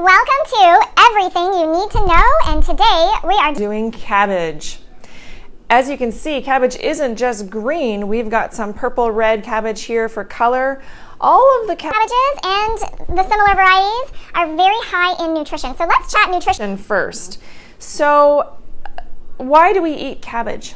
Welcome to Everything You Need to Know, and today we are doing cabbage. As you can see, cabbage isn't just green. We've got some purple red cabbage here for color. All of the cabbages and the similar varieties are very high in nutrition. So let's chat nutrition first. So why do we eat cabbage?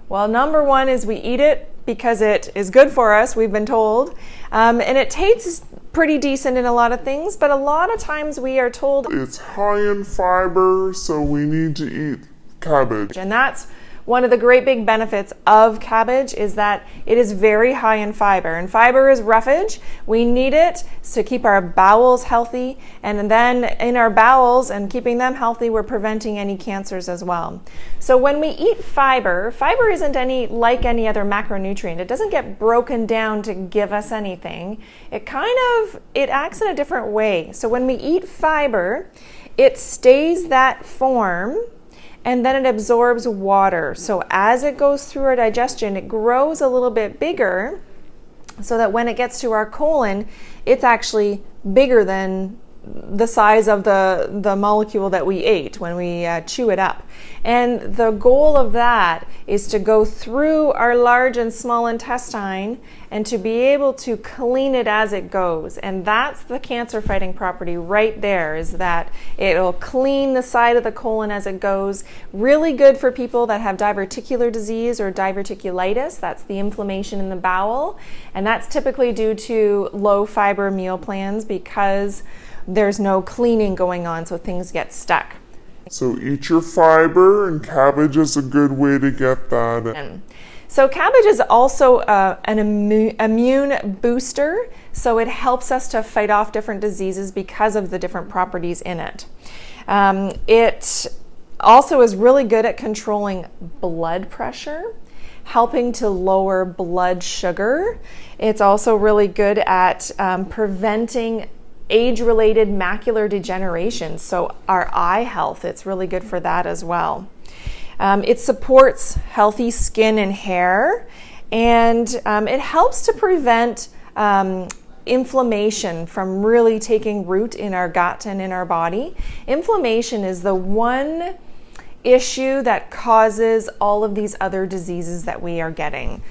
Well, number one is we eat it because it is good for us, we've been told. And it tastes pretty decent in a lot of things, but a lot of times we are told it's high in fiber, so we need to eat cabbage. And that's one of the great big benefits of cabbage, is that it is very high in fiber. And fiber is roughage. We need it to keep our bowels healthy. And then in our bowels and keeping them healthy, we're preventing any cancers as well. So when we eat fiber, fiber isn't like any other macronutrient. It doesn't get broken down to give us anything. It acts in a different way. So when we eat fiber, it stays that form, and then it absorbs water. So as it goes through our digestion, it grows a little bit bigger so that when it gets to our colon, it's actually bigger than the size of the molecule that we ate when we chew it up. And the goal of that is to go through our large and small intestine and to be able to clean it as it goes. And that's the cancer fighting property right there, is that it'll clean the side of the colon as it goes. Really good for people that have diverticular disease or diverticulitis. That's the inflammation in the bowel. And that's typically due to low fiber meal plans because there's no cleaning going on, so things get stuck. So eat your fiber, and cabbage is a good way to get that in. So cabbage is also an immune booster, so it helps us to fight off different diseases because of the different properties in it. It also is really good at controlling blood pressure, helping to lower blood sugar. It's also really good at preventing age-related macular degeneration, so our eye health, it's really good for that as well. It supports healthy skin and hair, and it helps to prevent inflammation from really taking root in our gut and in our body. Inflammation is the one issue that causes all of these other diseases that we are getting,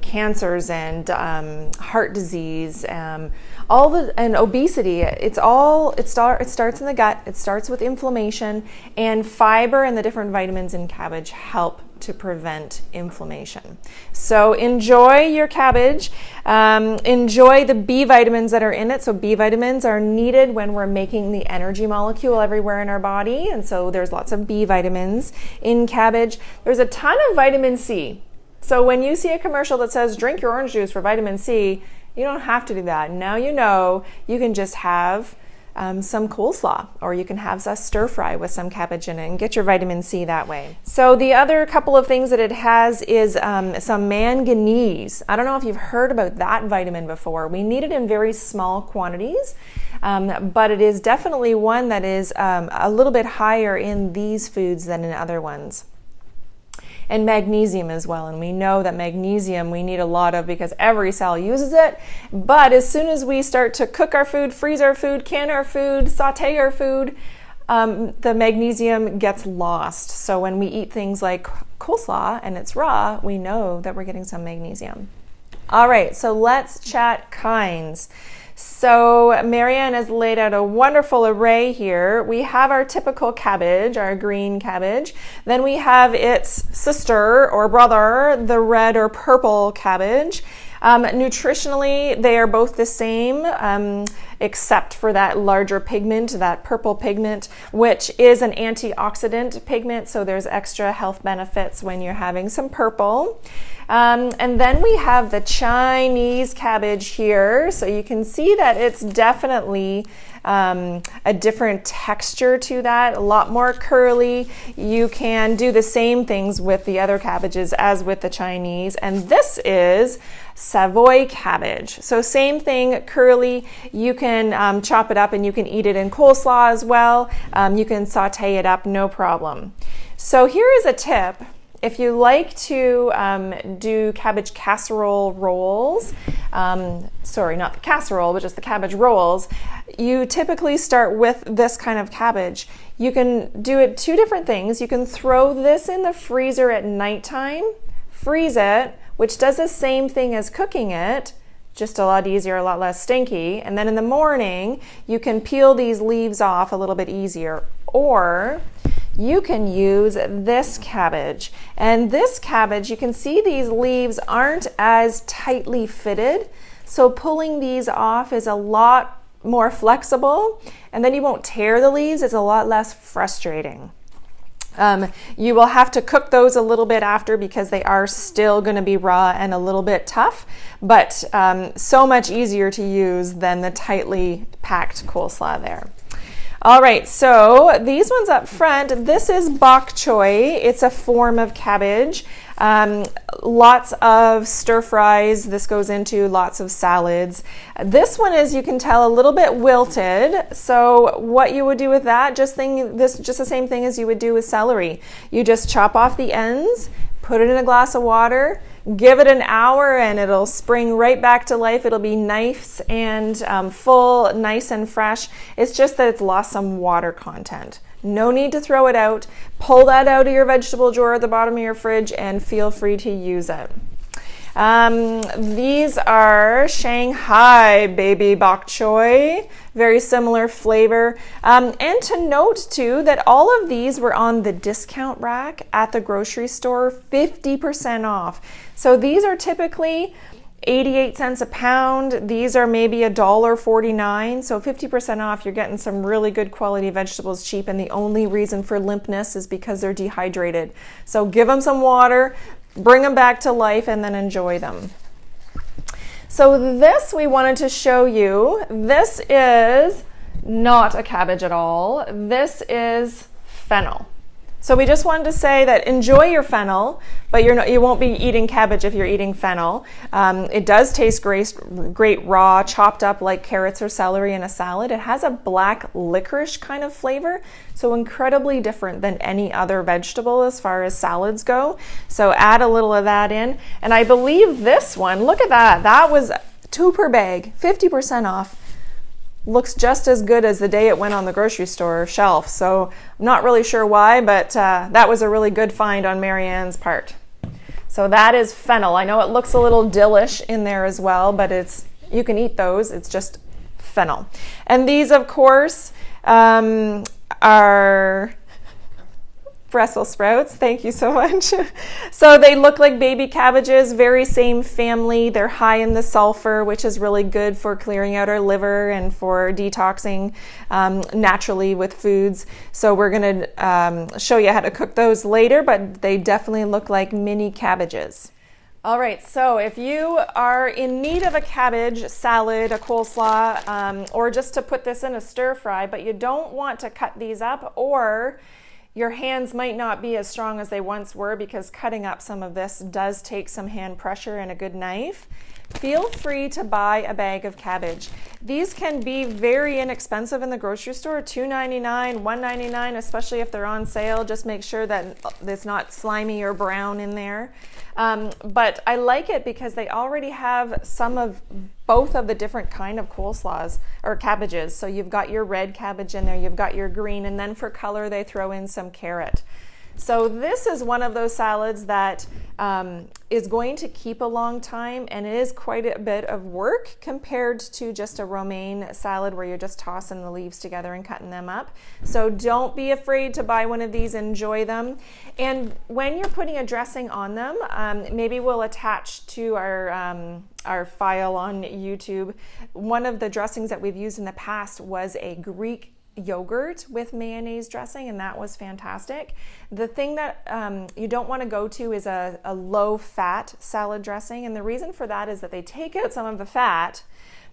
cancers and heart disease, and obesity. It starts in the gut. It starts with inflammation, and fiber and the different vitamins in cabbage help to prevent inflammation. So enjoy your cabbage. Enjoy the B vitamins that are in it. So B vitamins are needed when we're making the energy molecule everywhere in our body. And so there's lots of B vitamins in cabbage. There's a ton of vitamin C. So when you see a commercial that says drink your orange juice for vitamin C, you don't have to do that. Now you know you can just have some coleslaw, or you can have a stir fry with some cabbage in it and get your vitamin C that way. So the other couple of things that it has is some manganese. I don't know if you've heard about that vitamin before. We need it in very small quantities, but it is definitely one that is a little bit higher in these foods than in other ones. And magnesium as well. And we know that magnesium we need a lot of because every cell uses it. But as soon as we start to cook our food, freeze our food, can our food, saute our food, the magnesium gets lost. So when we eat things like coleslaw and it's raw, we know that we're getting some magnesium. All right, so let's chat kinds. So Marianne has laid out a wonderful array here. We have our typical cabbage, our green cabbage. Then we have its sister or brother, the red or purple cabbage. Nutritionally, they are both the same, except for that larger pigment, that purple pigment, which is an antioxidant pigment. So there's extra health benefits when you're having some purple. And then we have the Chinese cabbage here. So you can see that it's definitely a different texture to that, a lot more curly. You can do the same things with the other cabbages as with the Chinese. And this is Savoy cabbage. So same thing, curly. You can chop it up and you can eat it in coleslaw as well. You can saute it up, no problem. So here is a tip. if you like to do cabbage casserole rolls, sorry, not the casserole, but just the cabbage rolls, you typically start with this kind of cabbage. You can do it two different things. You can throw this in the freezer at nighttime, freeze it, which does the same thing as cooking it, just a lot easier, a lot less stinky. And then in the morning, you can peel these leaves off a little bit easier. Or you can use this cabbage. And this cabbage, you can see these leaves aren't as tightly fitted. So pulling these off is a lot more flexible. And then you won't tear the leaves. It's a lot less frustrating. You will have to cook those a little bit after because they are still going to be raw and a little bit tough, but so much easier to use than the tightly packed coleslaw there. All right, so these ones up front, this is bok choy. It's a form of cabbage. Lots of stir fries. This goes into lots of salads. This one is, you can tell, a little bit wilted. So what you would do with that, just the same thing as you would do with celery. You just chop off the ends, put it in a glass of water, give it an hour, and it'll spring right back to life. It'll be nice and full, nice and fresh. It's just that it's lost some water content. No need to throw it out. Pull that out of your vegetable drawer at the bottom of your fridge and feel free to use it. These are Shanghai baby bok choy, very similar flavor. And to note too that all of these were on the discount rack at the grocery store, 50% off. So these are typically 88 cents a pound. These are maybe $1.49. So 50% off, you're getting some really good quality vegetables cheap. And the only reason for limpness is because they're dehydrated. So give them some water, bring them back to life, and then enjoy them. So this we wanted to show you. This is not a cabbage at all. This is fennel. So we just wanted to say that enjoy your fennel, but you won't be eating cabbage if you're eating fennel. It does taste great raw, chopped up like carrots or celery in a salad. It has a black licorice kind of flavor, so incredibly different than any other vegetable as far as salads go. So add a little of that in. And I believe this one, look at that. That was $2 per bag, 50% off. Looks just as good as the day it went on the grocery store shelf. So I'm not really sure why, but that was a really good find on Marianne's part. So that is fennel. I know it looks a little dillish in there as well, but you can eat those. It's just fennel. And these, of course, are Brussels sprouts. Thank you so much. So they look like baby cabbages, very same family. They're high in the sulfur, which is really good for clearing out our liver and for detoxing naturally with foods. So we're going to show you how to cook those later, but they definitely look like mini cabbages. All right, so if you are in need of a cabbage salad, a coleslaw, or just to put this in a stir fry, but you don't want to cut these up, or your hands might not be as strong as they once were because cutting up some of this does take some hand pressure and a good knife, feel free to buy a bag of cabbage. These can be very inexpensive in the grocery store, $2.99, $1.99, especially if they're on sale. Just make sure that it's not slimy or brown in there. But I like it because they already have some of both of the different kind of coleslaws or cabbages. So you've got your red cabbage in there, you've got your green, and then for color they throw in some carrot. So this is one of those salads that is going to keep a long time, and it is quite a bit of work compared to just a romaine salad where you're just tossing the leaves together and cutting them up. So don't be afraid to buy one of these, enjoy them. And when you're putting a dressing on them, maybe we'll attach to our file on YouTube. One of the dressings that we've used in the past was a Greek yogurt with mayonnaise dressing, and that was fantastic. The thing that you don't want to go to is a low-fat salad dressing, and the reason for that is that they take out some of the fat,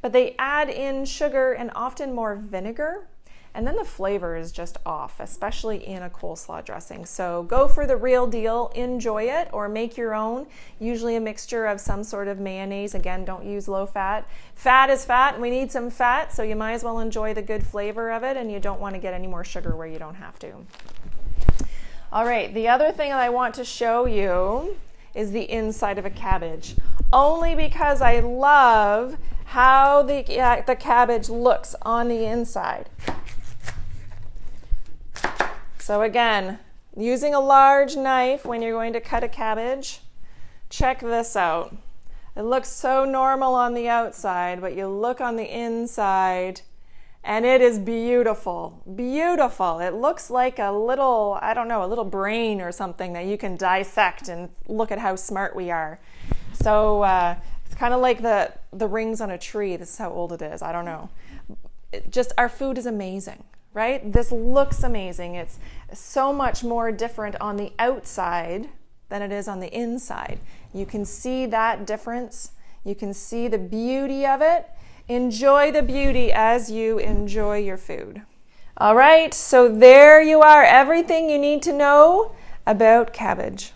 but they add in sugar and often more vinegar, and then the flavor is just off, especially in a coleslaw dressing. So go for the real deal, enjoy it, or make your own, usually a mixture of some sort of mayonnaise. Again, don't use low fat. Fat is fat, and we need some fat, so you might as well enjoy the good flavor of it, and you don't want to get any more sugar where you don't have to. All right, the other thing that I want to show you is the inside of a cabbage, only because I love how the cabbage looks on the inside. So again, using a large knife when you're going to cut a cabbage, check this out. It looks so normal on the outside, but you look on the inside and it is beautiful, beautiful. It looks like a little, I don't know, a little brain or something that you can dissect and look at how smart we are. So it's kind of like the rings on a tree. This is how old it is. I don't know. Our food is amazing, right? This looks amazing. It's so much more different on the outside than it is on the inside. You can see that difference. You can see the beauty of it. Enjoy the beauty as you enjoy your food. All right, so there you are, everything you need to know about cabbage.